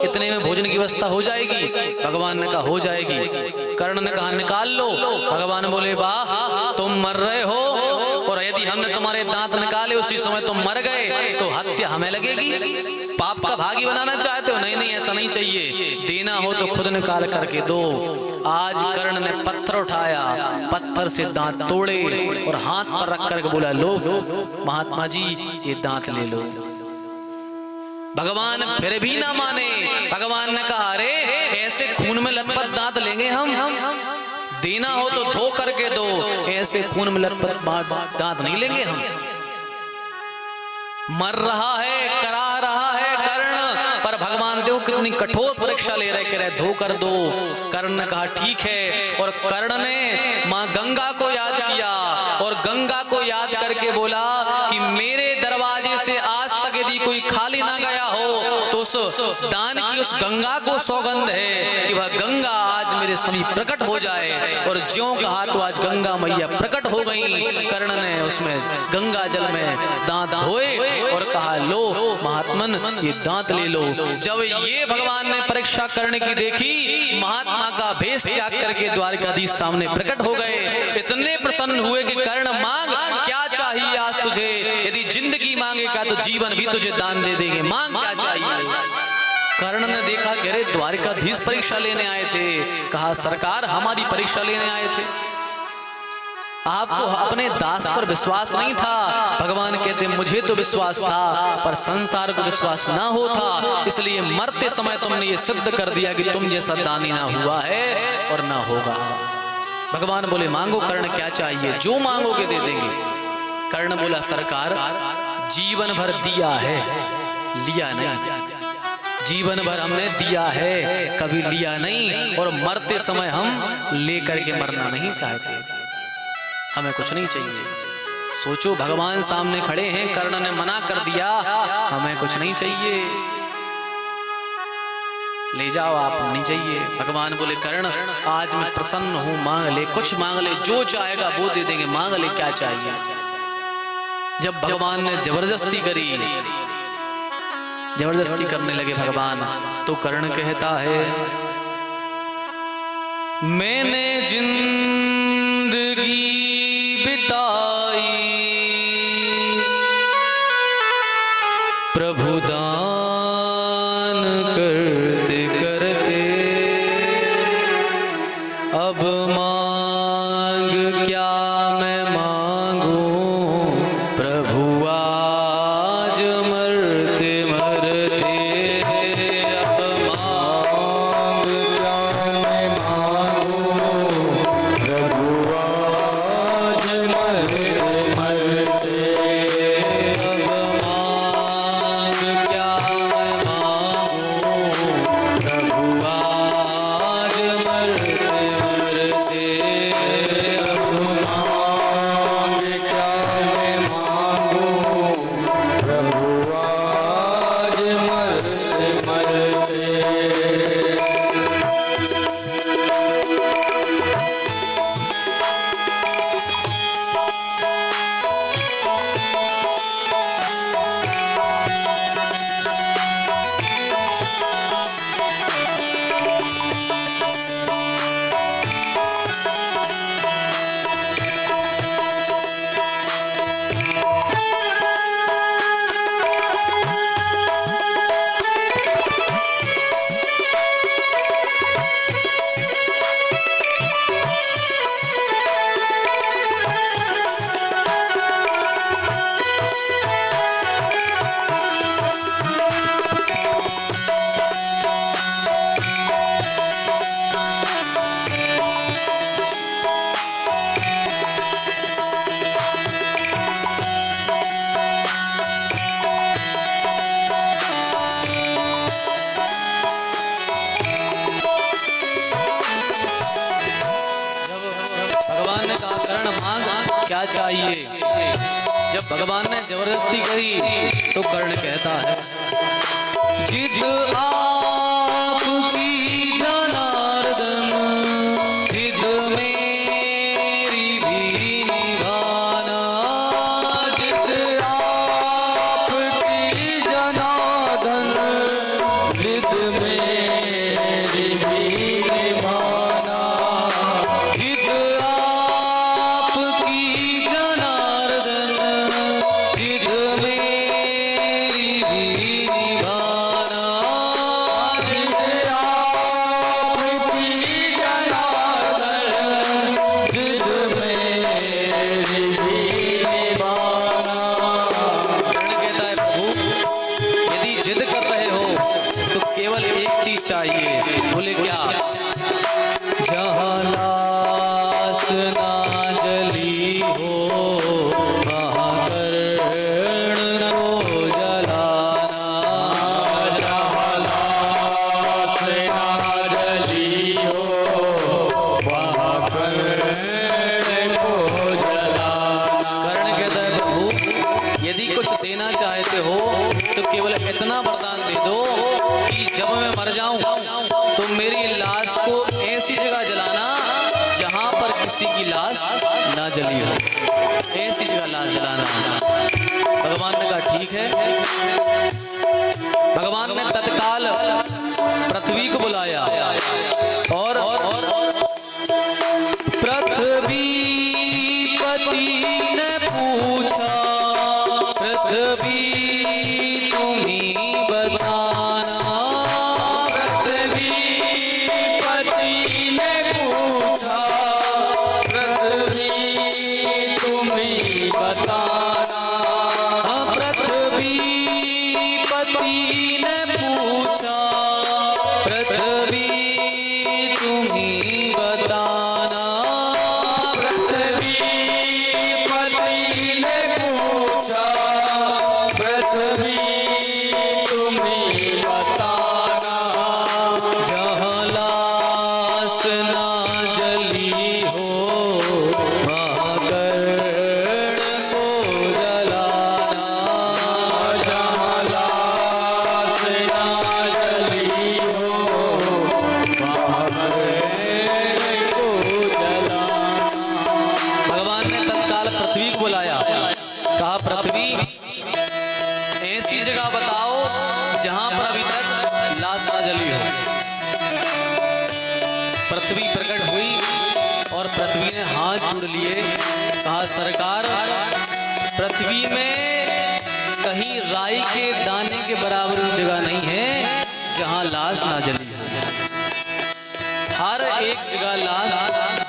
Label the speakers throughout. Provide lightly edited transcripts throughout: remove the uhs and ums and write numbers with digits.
Speaker 1: इतने में भोजन की व्यवस्था हो जाएगी। भगवान ने कहा हो जाएगी। कर्ण ने कहा निकाल लो। भगवान बोले वाह तुम मर रहे हो, और यदि हमने तुम्हारे दांत निकाले उसी समय तुम मर गए तो हत्या हमें लगेगी। पाप का भागी बनाना चाहते हो? नहीं नहीं, ऐसा नहीं चाहिए, देना हो तो खुद निकाल करके दो। आज कर्ण ने पत्थर उठाया, पत्थर से दांत तोड़े और हाथ पर रख करके बोला लो महात्मा जी ये दांत ले लो। भगवान फिर भी ना माने। भगवान ने कहा अरे ऐसे खून में लथपथ दांत लेंगे हम? देना हो तो धो करके दो, ऐसे खून में लथपथ दांत नहीं लेंगे हम। मर रहा है, करा रहा है कर्ण, पर भगवान देखो कितनी कठोर परीक्षा ले रहे, कह रहे धो कर दो। कर्ण ने कहा ठीक है, और कर्ण ने मां गंगा को याद किया, और गंगा को याद करके बोला कि मेरे दरवाजे से आज तक यदि कोई खाली ना गया हो तो उस दान की उस गंगा को सौगंध है कि वह गंगा आज मेरे समीप प्रकट हो जाए। और ज्यों कहा तो आज गंगा मैया प्रकट हो गई। कर्ण ने उसमें गंगा जल में दांत धोए और कहा लो महात्मन ये दांत ले लो। जब ये भगवान ने परीक्षा करने की देखी, महात्मा का भेष त्याग करके द्वारकाधीश सामने प्रकट हो गए। इतने प्रसन्न हुए कि कर्ण मांग क्या चाहिए आज तुझे? यदि जिंदगी मांगेगा तो जीवन भी तुझे दान दे देंगे, मांग क्या चाहिए? कर्ण ने देखा कि अरे द्वारकाधीश परीक्षा लेने आए थे। कहा सरकार हमारी परीक्षा लेने आए थे, आपको अपने दास पर विश्वास नहीं था। भगवान कहते मुझे तो विश्वास था पर संसार को विश्वास ना हो था, इसलिए मरते समय तुमने ये सिद्ध कर दिया कि तुम जैसा दानी ना हुआ है और ना होगा। भगवान बोले मांगो कर्ण क्या चाहिए? जो मांगोगे दे देंगे। कर्ण बोला सरकार जीवन भर दिया है, लिया नहीं। जीवन भर हमने दिया है, कभी लिया नहीं, और मरते समय हम लेकर के मरना नहीं चाहते, हमें कुछ नहीं चाहिए। सोचो भगवान सामने खड़े हैं, कर्ण ने मना कर दिया हमें कुछ नहीं चाहिए, ले जाओ आप, नहीं चाहिए। भगवान बोले कर्ण आज मैं प्रसन्न हूं, मांग ले, कुछ मांग ले, जो चाहेगा वो दे देंगे, मांग ले क्या चाहिए। जब भगवान ने जबरदस्ती करी, जबरदस्ती करने लगे भगवान, तो कर्ण कहता है मैंने जिंदगी बिताई प्रभु दान करते करते, अब मांग क्या मैं मांगूं प्रभु आज मरते मरते, अब मांग क्या मैं मांगूं प्रभु आज मरते मरते, अब मांग क्या मैं मांगूं प्रभु आज मरते मरते, अब मांग क्या मैं मांगूं प्रभु आज मरते मरते। भगवान ने कहा कर्ण मांग क्या चाहिए। जब भगवान ने जबरदस्ती करी तो कर्ण कहता है जिद आपकी जनार्दन, जिद मेरी भी निभाना, जिद आपकी जनार्दन, जिद मेरी
Speaker 2: मेरी भी निभाना,
Speaker 1: जिद आपकी जनार्दन, जिद मेरी भी निभाना,
Speaker 2: जिद आपकी जनार्दन, जिद मेरी भी निभाना।
Speaker 1: कर्ण कहता है प्रभु यदि जिद कर रहे हो तो केवल एक चीज चाहिए। बोले क्या? जहाँ लास ना जली हो वहाँ कर्ण को जलाना,
Speaker 2: जहाँ लाश ना जली हो वहाँ कर्ण को जलाना।
Speaker 1: कर्ण कहता है प्रभु यदि कुछ देना चाहते हो तो केवल इतना वरदान दे दो कि जब मैं मर जाऊं तो मेरी लाश को ऐसी जगह जलाना जहां पर किसी की लाश ना जली हो, ऐसी जगह लाश जलाना। भगवान ने कहा ठीक है। भगवान ने तत्काल पृथ्वी को बुलाया और पृथ्वीपति ने पूछा, पृथ्वी तुम ही बताना,
Speaker 2: पृथ्वीपति ने पूछा, पृथ्वी तुम ही बताना।
Speaker 1: पृथ्वीपति ने पूछा, पृथ्वी तुम ही बताना,
Speaker 2: पृथ्वीपति ने पूछा, पृथ्वी तुम ही बताना।
Speaker 1: जहाँ लाश ना जली हो वहाँ कर्ण को जलाना,
Speaker 2: जहाँ लाश ना जली हो वहाँ कर्ण को जलाना।
Speaker 1: भगवान ने तत्काल पृथ्वी को बुलाया, कहा पृथ्वी ऐसी जगह बताओ जहां पर अभी तक लाश ना जली हो। पृथ्वी प्रकट हुई और पृथ्वी ने हाथ जोड़ लिए, कहा सरकार पृथ्वी में कहीं राई के दाने के बराबर भी जगह नहीं है जहां लाश ना जली हो। हर एक जगह लाश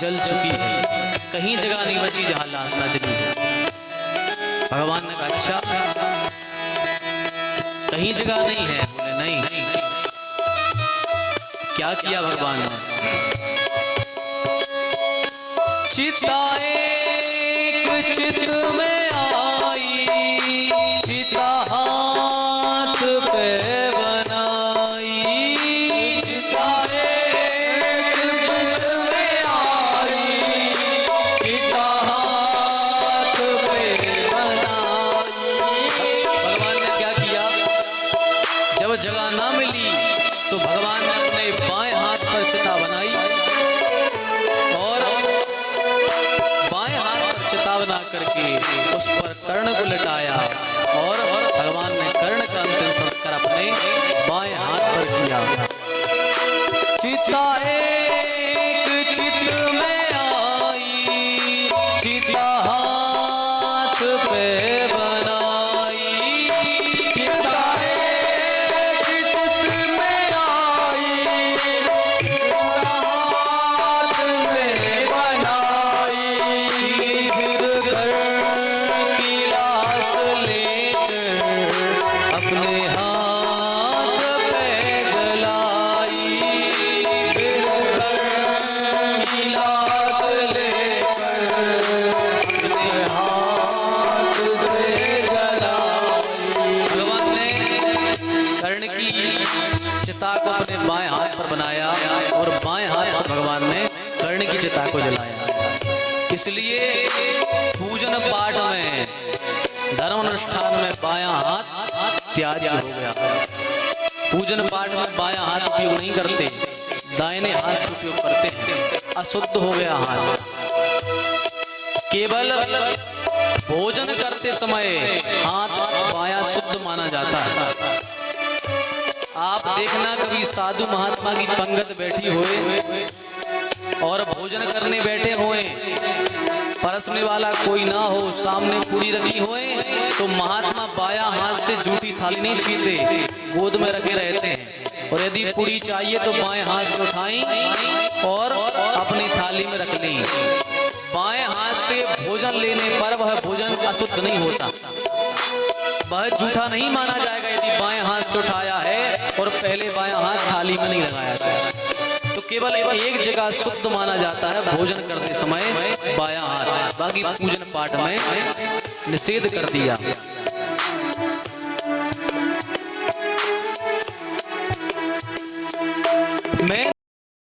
Speaker 1: जल चुकी है, कहीं जगह नहीं बची जहां लाश ना जली हो। भगवान ने कहा अच्छा कहीं जगह नहीं है? बोले नहीं। क्या किया भगवान ने? चिता एक चित में आई, चिता हाथ पे बनाई, चिता
Speaker 2: एक चित में आई,
Speaker 1: चिता हाथ पे बनाई। भगवान ने क्या किया? जब जगह ना मिली तो भगवान ने अपने बाएं हाथ पर चिता बनाई और बाएं हाथ पर चिता बना करके उस पर कर्ण को लिटाया और भगवान ने कर्ण का अंतिम संस्कार अपने बाएं हाथ पर किया। चिता एक चित में आई, चिता हाथ पे बनाई, चिता
Speaker 2: एक चित में आई, हाथ में बनाई।
Speaker 1: फिर कर्ण की लाश लेकर अपने हाथ पे जलाई, फिर कर्ण की लाश लेकर अपने
Speaker 2: हाथ से जलाई।
Speaker 1: भगवान ने कर्ण की चिता को अपने बाएं हाथ पर बनाया और बाएं हाथ पर भगवान ने कर्ण की चिता को जलाया। इसलिए पूजन पाठ में धर्म अनुष्ठान में बायां हाथ त्याज्य हो गया। पूजन पाठ में बायां हाथ उपयोग नहीं करते, दाहिने हाथ से उपयोग करते हैं। अशुद्ध हो गया हाथ। केवल भोजन करते समय हाथ बायां शुद्ध माना जाता है। आप देखना कभी साधु महात्मा की पंगत बैठी होए और भोजन करने बैठे होए, परसने वाला कोई ना हो, सामने पूरी रखी होए, तो महात्मा बाया हाथ से जूठी थाली नहीं छीते, गोद में रखे रहते हैं। और यदि पूरी चाहिए तो बाएं हाथ से उठाई और अपनी थाली में रख ली। बाएं हाथ से भोजन लेने पर वह भोजन अशुद्ध नहीं होता, वह जूठा नहीं माना जाएगा यदि बाएं हाथ से उठाया है और पहले बायां हाथ थाली में नहीं लगाया था। तो केवल एक जगह शुद्ध माना जाता है, भोजन करते समय बायां हाथ, बाकी पूजन पाठ में निषेध कर दिया।